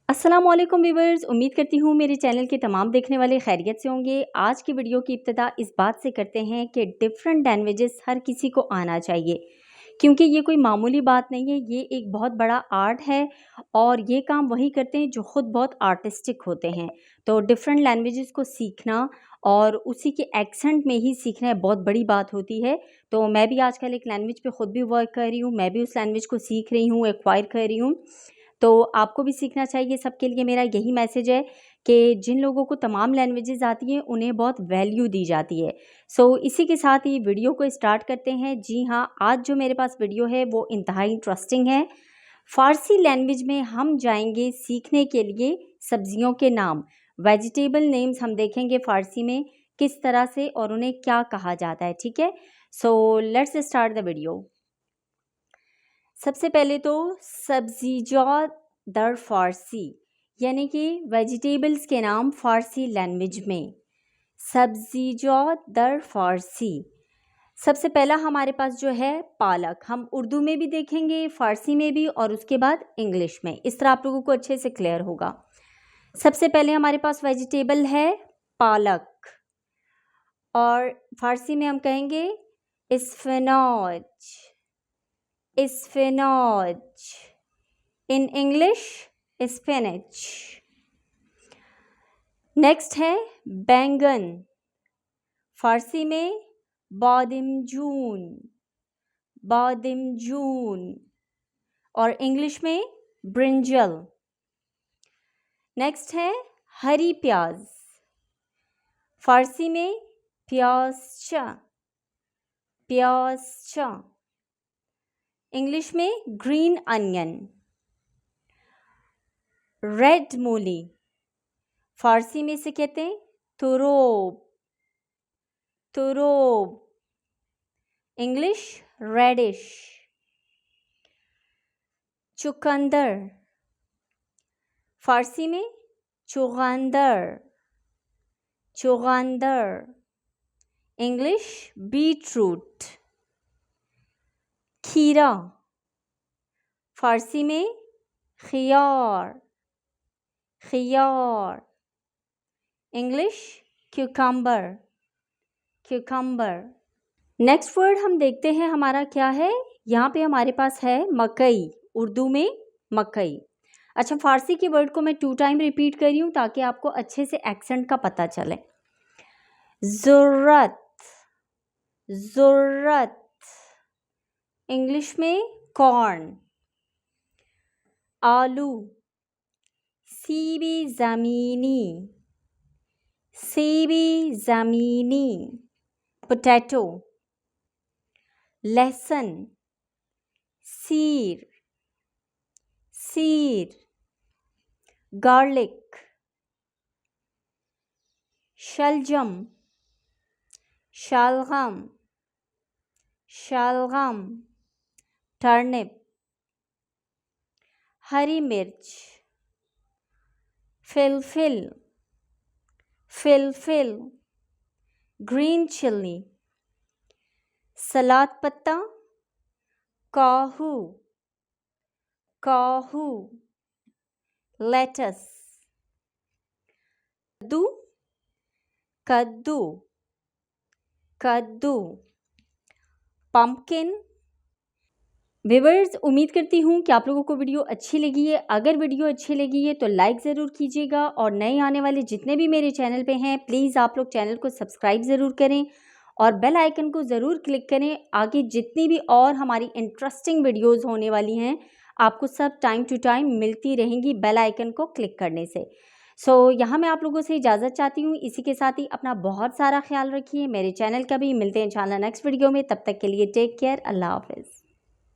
अस्सलामुअलैकुम व्यूवर्स, उम्मीद करती हूँ मेरे चैनल के तमाम देखने वाले खैरियत से होंगे। आज की वीडियो की इब्तिदा इस बात से करते हैं कि डिफरेंट लैंग्वेजेस हर किसी को आना चाहिए, क्योंकि ये कोई मामूली बात नहीं है। ये एक बहुत बड़ा आर्ट है और ये काम वही करते हैं जो ख़ुद बहुत आर्टिस्टिक होते हैं। तो डिफरेंट लैंग्वेजेस को सीखना और उसी के एक्सेंट में ही सीखना बहुत बड़ी बात होती है। तो मैं भी आजकल एक लैंग्वेज पे ख़ुद भी वर्क कर रही हूँ, मैं भी उस लैंग्वेज को सीख रही हूँ, एक्वायर कर रही हूँ। तो आपको भी सीखना चाहिए। सबके लिए मेरा यही मैसेज है कि जिन लोगों को तमाम लैंग्वेजेस आती हैं उन्हें बहुत वैल्यू दी जाती है। इसी के साथ ही वीडियो को स्टार्ट करते हैं। जी हाँ, आज जो मेरे पास वीडियो है वो इंतहाई इंटरेस्टिंग है। फ़ारसी लैंग्वेज में हम जाएंगे सीखने के लिए सब्जियों के नाम, वेजिटेबल नेम्स हम देखेंगे फ़ारसी में किस तरह से और उन्हें क्या कहा जाता है। ठीक है, लेट्स स्टार्ट द वीडियो। सबसे पहले तो सब्ज़ीजात दर फ़ारसी, यानी कि वेजिटेबल्स के नाम फ़ारसी लैंग्वेज में। सब्ज़ीजात दर फ़ारसी, सबसे पहला हमारे पास जो है पालक। हम उर्दू में भी देखेंगे, फ़ारसी में भी और उसके बाद इंग्लिश में। इस तरह आप लोगों को अच्छे से क्लियर होगा। सबसे पहले हमारे पास वेजिटेबल है पालक, और फ़ारसी में हम कहेंगे spinach. Spinach, in English spinach. Next है बैंगन, फ़ारसी में बादिमजून, बादिमजून, और इंग्लिश में ब्रिंजल। नेक्स्ट है हरी प्याज, फ़ारसी में प्याज़चा, प्याज़चा, इंग्लिश में ग्रीन अनियन। रेड मूली, फ़ारसी में से कहते हैं तुरोब, तुरोब, इंग्लिश रेडिश। चुकंदर, फ़ारसी में चुगंदर, चुगंदर, इंग्लिश बीटरूट। खीरा, फ़ारसी में खियार, खियार, English cucumber, cucumber. Next word हम देखते हैं हमारा क्या है। यहाँ पे हमारे पास है मकई, उर्दू में मकई। अच्छा, फ़ारसी के वर्ड को मैं 2 टाइम रिपीट कर रही हूँ ताकि आपको अच्छे से एक्सेंट का पता चले। ज़ुर्रत, ज़ुर्रत, इंग्लिश में कॉर्न। आलू, सीबी ज़मीनी, सीबी ज़मीनी, पोटैटो। लहसुन, सीर, सीर, गार्लिक। शलजम, शलगम, शलगम, टर्निप। हरी मिर्च, फिलफिल, फिलफिल, ग्रीन चिल्ली। सलाद पत्ता, काहू, काहू, लेटस। कद्दू, कद्दू, कद्दू, पम्पकिन। व्यूअर्स, उम्मीद करती हूँ कि आप लोगों को वीडियो अच्छी लगी है। अगर वीडियो अच्छी लगी है तो लाइक ज़रूर कीजिएगा, और नए आने वाले जितने भी मेरे चैनल पे हैं प्लीज़ आप लोग चैनल को सब्सक्राइब ज़रूर करें और बेल आइकन को ज़रूर क्लिक करें। आगे जितनी भी और हमारी इंटरेस्टिंग वीडियोज़ होने वाली हैं आपको सब टाइम टू टाइम मिलती रहेंगी बेल आइकन को क्लिक करने से। यहाँ मैं आप लोगों से इजाज़त चाहती हूँ। इसी के साथ ही अपना बहुत सारा ख्याल रखिए, मेरे चैनल का भी। मिलते हैं इंशाल्लाह नेक्स्ट वीडियो में, तब तक के लिए टेक केयर, अल्लाह हाफ़िज़।